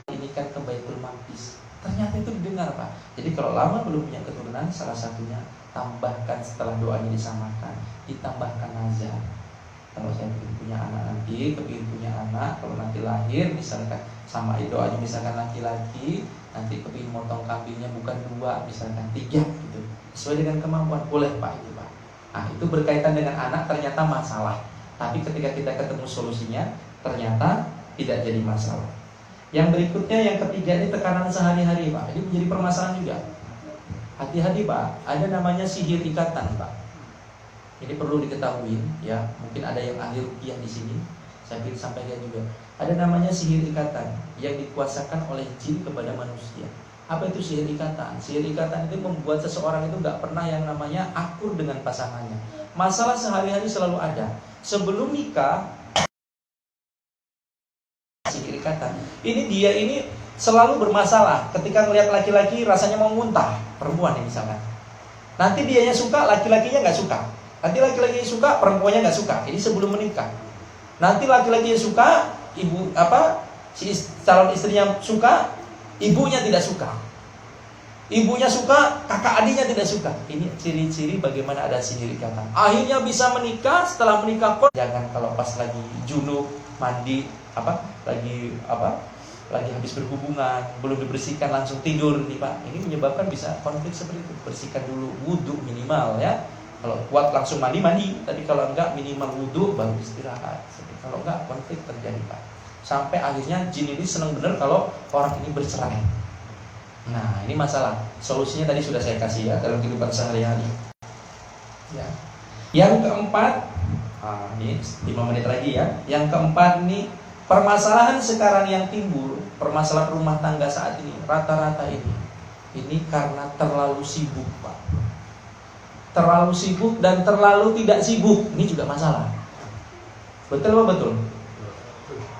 Speaker 2: Ini kan ke Baitul Maqdis. Ternyata itu didengar Pak. Jadi kalau lama belum punya keturunan, salah satunya tambahkan setelah doanya disamakan, ditambahkan nazar. Kalau saya punya anak nanti, kepingin punya anak, kalau nanti lahir misalkan sama doanya misalkan laki-laki, nanti kepingin motong kambingnya bukan 2, misalkan 3 gitu. Sesuai dengan kemampuan, boleh Pak itu Pak. Nah itu berkaitan dengan anak ternyata masalah. Tapi ketika kita ketemu solusinya, ternyata tidak jadi masalah. Yang berikutnya, yang ketiga ini tekanan sehari-hari Pak. Ini menjadi permasalahan juga. Hati-hati Pak, ada namanya sihir ikatan Pak. Ini perlu diketahui ya. Mungkin ada yang ahli ruqyah di sini. Saya ingin sampaikan juga. Ada namanya sihir ikatan yang dikuasakan oleh jin kepada manusia. Apa itu sihir ikatan? Sihir ikatan itu membuat seseorang itu nggak pernah yang namanya akur dengan pasangannya. Masalah sehari-hari selalu ada. Sebelum nikah, sihir ikatan. Ini dia ini selalu bermasalah ketika melihat laki-laki rasanya mau muntah, perempuan ini misalkan. Nanti dianya suka, laki-lakinya nggak suka. Nanti laki-lakinya suka, perempuannya nggak suka. Ini sebelum menikah. Nanti laki-lakinya suka, si calon istrinya suka, ibunya tidak suka. Ibunya suka, kakak adiknya tidak suka. Ini ciri-ciri bagaimana ada sihir ikatan. Akhirnya bisa menikah, setelah menikah jangan kalau pas lagi junub, mandi, lagi habis berhubungan, belum dibersihkan langsung tidur nih Pak. Ini menyebabkan bisa konflik seperti itu. Bersihkan dulu, wudu minimal ya. Kalau kuat langsung mandi, tapi kalau enggak minimal wudu baru istirahat. Kalau enggak konflik terjadi Pak. Sampai akhirnya jin ini senang benar kalau orang ini bercerai. Nah ini masalah. Solusinya tadi sudah saya kasih ya dalam kehidupan sehari-hari. Ya. Yang keempat, ini 5 menit lagi ya. Yang keempat nih, permasalahan sekarang yang timbul, permasalahan rumah tangga saat ini, rata-rata ini karena terlalu sibuk Pak. Terlalu sibuk dan terlalu tidak sibuk, ini juga masalah. Betul apa betul?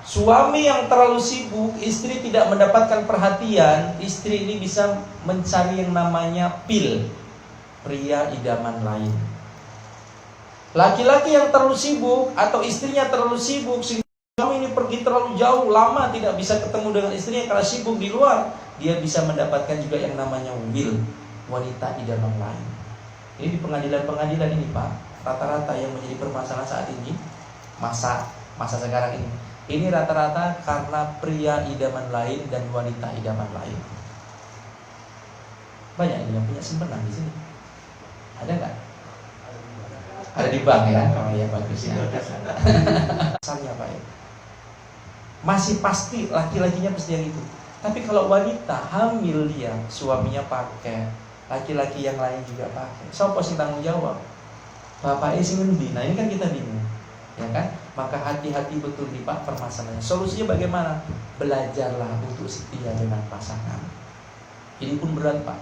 Speaker 2: Suami yang terlalu sibuk, istri tidak mendapatkan perhatian, istri ini bisa mencari yang namanya pil, pria idaman lain. Laki-laki yang terlalu sibuk atau istrinya terlalu sibuk, suami ini pergi terlalu jauh, lama tidak bisa ketemu dengan istrinya karena sibuk di luar, dia bisa mendapatkan juga yang namanya wil, wanita idaman lain. Ini di pengadilan-pengadilan ini Pak, rata-rata yang menjadi permasalahan saat ini, masa sekarang ini rata-rata karena pria idaman lain dan wanita idaman lain. Banyak yang punya simpenan di sini. Ada nggak? Ada di bank ya? Oh iya bagus ya. Asalnya Pak ya. Masih pasti laki-lakinya pasti yang itu. Tapi kalau wanita hamil dia, suaminya pakai, laki-laki yang lain juga pakai. Siapa sih tanggung jawab? Bapaknya sih ngendi. Nah ini kan kita bingung, ya kan? Maka hati-hati betul nih Pak permasalahannya. Solusinya bagaimana? Belajarlah untuk setia dengan pasangan. Ini pun berat Pak.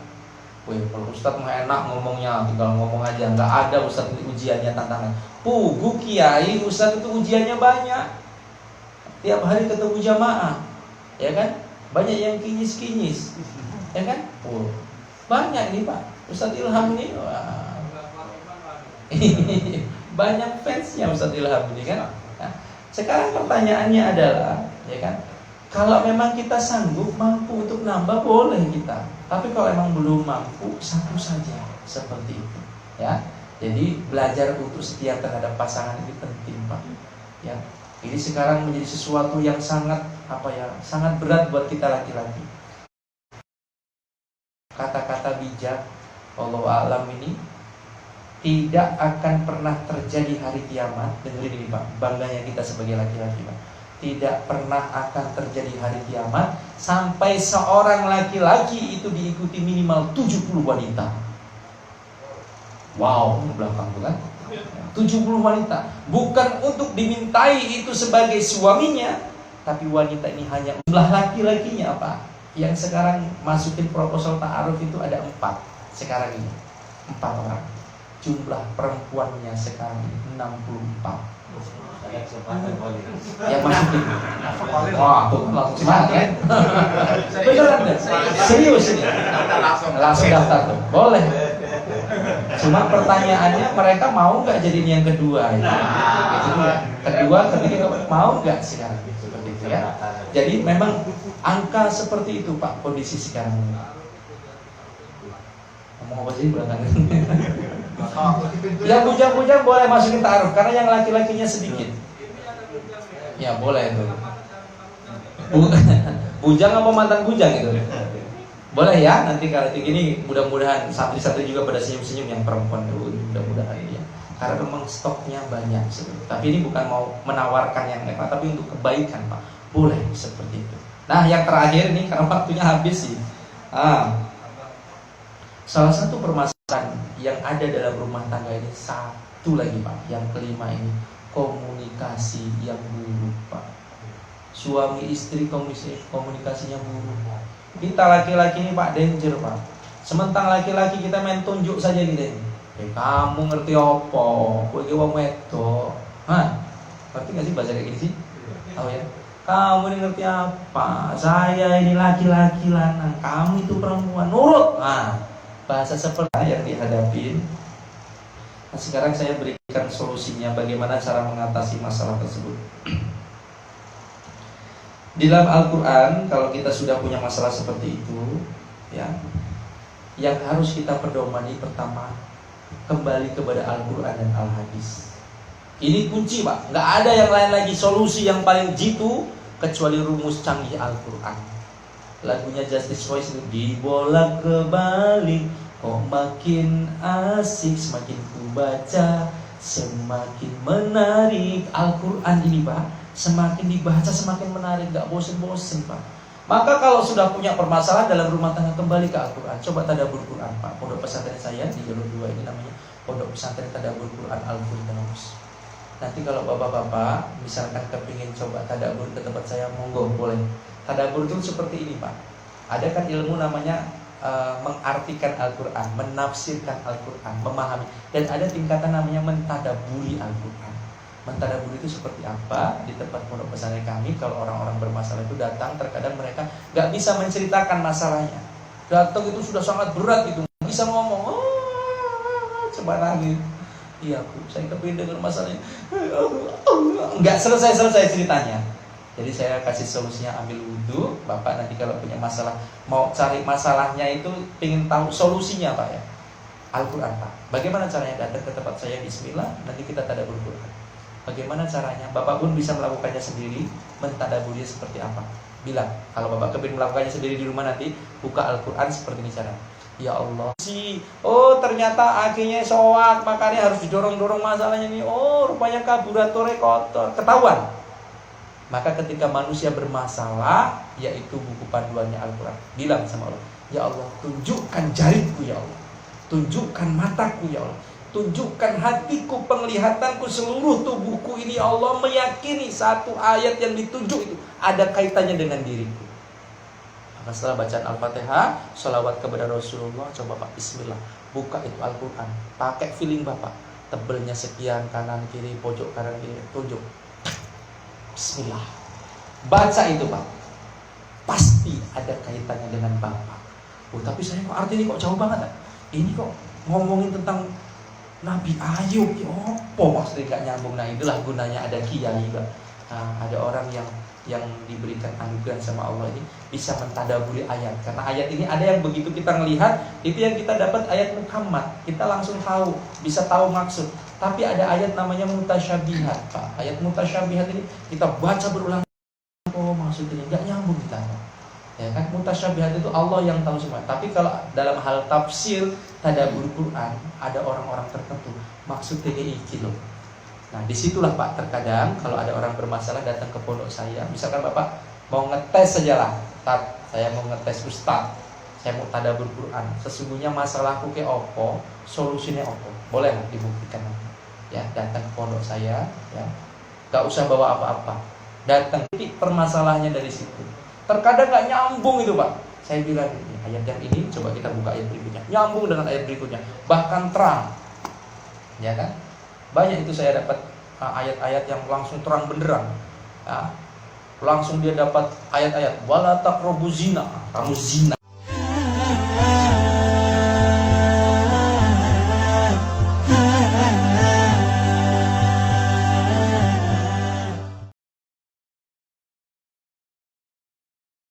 Speaker 2: Wih, kalau Ustadz mah enak ngomongnya, tinggal ngomong aja. Nggak ada Ustadz ujiannya, tantangan. Pugu kiai, Ustadz itu ujiannya banyak. Tiap hari ketemu jamaah, ya kan? Banyak yang kinyis-kinyis, ya kan? Oh, banyak nih Pak. Ustadz Ilham ini, wah. Banyak fansnya Ustadz Ilham ini kan. Nah, sekarang pertanyaannya adalah, ya kan? Kalau memang kita sanggup, mampu untuk nambah, boleh kita. Tapi kalau memang belum mampu, satu saja, seperti itu. Ya, jadi belajar untuk setia terhadap pasangan ini penting Pak. Ya, ini sekarang menjadi sesuatu yang sangat sangat berat buat kita laki-laki. Kata-kata bijak, Wallahu a'lam ini tidak akan pernah terjadi hari kiamat. Dengerin ini Pak, bangganya kita sebagai laki-laki Pak. Tidak pernah akan terjadi hari kiamat sampai seorang laki-laki itu diikuti minimal 70 wanita. Wow, di belakang tuh kan 70 wanita. Bukan untuk dimintai itu sebagai suaminya, tapi wanita ini hanya jumlah laki-lakinya Pak. Yang sekarang masukin proposal ta'aruf itu ada 4 sekarang ini, 4 orang. Jumlah perempuannya sekarang ini 64. Yang masukin. Wah, tuh langsung semangat kan? Beneran deh? Serius ini? Langsung daftar tuh. Boleh. Cuma pertanyaannya, mereka mau nggak jadi yang kedua? Itu dia. Kedua, ketiga mau nggak sekarang? Seperti itu ya. Jadi memang angka seperti itu Pak kondisi sekarang ini. Ngomong apa sih belakangan? Yang bujang-bujang boleh masukin ta'aruf karena yang laki-lakinya sedikit. Ya boleh itu. Bujang apa mantan bujang itu? Boleh ya, nanti kalau gini mudah-mudahan santri-santri juga pada senyum-senyum yang perempuan dulu, mudah-mudahan ya. Karena memang stoknya banyak sebenarnya. Tapi ini bukan mau menawarkan yang lain, tapi untuk kebaikan Pak. Boleh seperti itu. Nah yang terakhir nih karena waktunya habis sih. Salah satu permasalahan yang ada dalam rumah tangga ini satu lagi Pak, yang kelima ini komunikasi yang buruk Pak. Suami istri komunikasinya buruk. Kita laki-laki ini Pak danger Pak. Sementang laki-laki kita main tunjuk saja gitu. Kamu ngerti apa? Kowe iki wong wedok. Hah? Ngerti enggak sih bahasa kayak gini sih? Tahu ya? Kamu ini ngerti apa? Saya ini laki-laki lanang, kamu itu perempuan. Nurut. Nah, bahasa seperti yang dihadapin. Nah, sekarang saya berikan solusinya bagaimana cara mengatasi masalah tersebut. Di dalam Al-Quran, kalau kita sudah punya masalah seperti itu, ya, yang harus kita pedomani pertama, kembali kepada Al-Quran dan Al-Hadis. Ini kunci Pak, nggak ada yang lain lagi solusi yang paling jitu kecuali rumus canggih Al-Quran. Lagunya Justice Voice itu dibolak kebalik, kok makin asik, semakin ku baca, semakin menarik. Al-Quran ini Pak, semakin dibaca semakin menarik, gak bosen-bosen Pak. Maka kalau sudah punya permasalahan dalam rumah tangga, kembali ke Al-Quran. Coba tadabbur Quran Pak. Pondok pesantren saya di Jalur 2 ini namanya Pondok Pesantren Tadabbur Quran Al-Firdaus. Nanti kalau bapak-bapak misalkan kepingin coba tadabbur ke tempat saya, monggo boleh. Tadabbur itu seperti ini Pak. Ada kan ilmu namanya mengartikan Al-Quran, menafsirkan Al-Quran, memahami. Dan ada tingkatan namanya mentadabburi Al-Quran. Mentadabbur itu seperti apa? Di tempat pondok pesantren kami, kalau orang-orang bermasalah itu datang, terkadang mereka gak bisa menceritakan masalahnya. Datang itu sudah sangat berat gitu, gak bisa ngomong, coba nangis. Iya Bu, saya kepingin dengan masalahnya, nggak selesai ceritanya. Jadi saya kasih solusinya, ambil wudhu. Bapak nanti kalau punya masalah, mau cari masalahnya itu, pengen tahu solusinya Pak ya. Al-Quran Pak. Bagaimana caranya datang ke tempat saya? Bismillah, nanti kita tadabbur Quran. Bagaimana caranya? Bapak pun bisa melakukannya sendiri, mentadabburinya seperti apa. Bilang, kalau Bapak kepingin melakukannya sendiri di rumah nanti, buka Al-Quran seperti ini cara. Ya Allah, oh ternyata akhirnya soak, makanya harus didorong-dorong masalahnya nih. Oh rupanya karburatornya kotor, ketahuan. Maka ketika manusia bermasalah, yaitu buku panduannya Al-Quran, bilang sama Allah, ya Allah, tunjukkan jariku ya Allah, tunjukkan mataku ya Allah, tunjukkan hatiku, penglihatanku, seluruh tubuhku ini ya Allah, meyakini satu ayat yang ditunjuk itu ada kaitannya dengan diriku. Maka setelah bacaan Al-Fatihah, sholawat kepada Rasulullah, coba Pak, bismillah, buka itu Al-Quran, pakai feeling Bapak, tebelnya sekian, kanan kiri, pojok kanan kiri, tunjuk, bismillah, baca itu Pak, pasti ada kaitannya dengan Bapak. Oh tapi saya kok artinya kok jauh banget, ini kok ngomongin tentang Nabi Ayub, ya apa maksudnya gak nyambung. Nah itulah gunanya ada kiai Pak. Nah, ada orang yang diberikan anugerah sama Allah ini bisa mentadaburi ayat, karena ayat ini ada yang begitu kita ngelihat itu yang kita dapat ayat Muhammad, kita langsung tahu, bisa tahu maksud. Tapi ada ayat namanya mutasyabihat Pak. Ayat mutasyabihat ini kita baca berulang, oh maksudnya nggak nyambung kita, ya kan. Mutasyabihat itu Allah yang tahu semua. Tapi kalau dalam hal tafsir tadabbur Quran ada orang-orang tertentu maksudnya iki loh. Nah disitulah Pak, terkadang kalau ada orang bermasalah datang ke pondok saya, misalkan Bapak mau ngetes saja lah, saya mau ngetes Ustaz, saya mau tadabbur Quran, sesungguhnya masalahku ke opo, solusinya opo, boleh dibuktikan nanti. Ya datang ke pondok saya, ya gak usah bawa apa-apa, datang, permasalahannya dari situ. Terkadang gak nyambung itu Pak, saya bilang ayat yang ini coba kita buka ayat berikutnya, nyambung dengan ayat berikutnya, bahkan terang, ya kan. Banyak itu saya dapat ayat-ayat yang langsung terang benderang, ya. Langsung dia dapat ayat-ayat wala taqrabu zina, kamu zina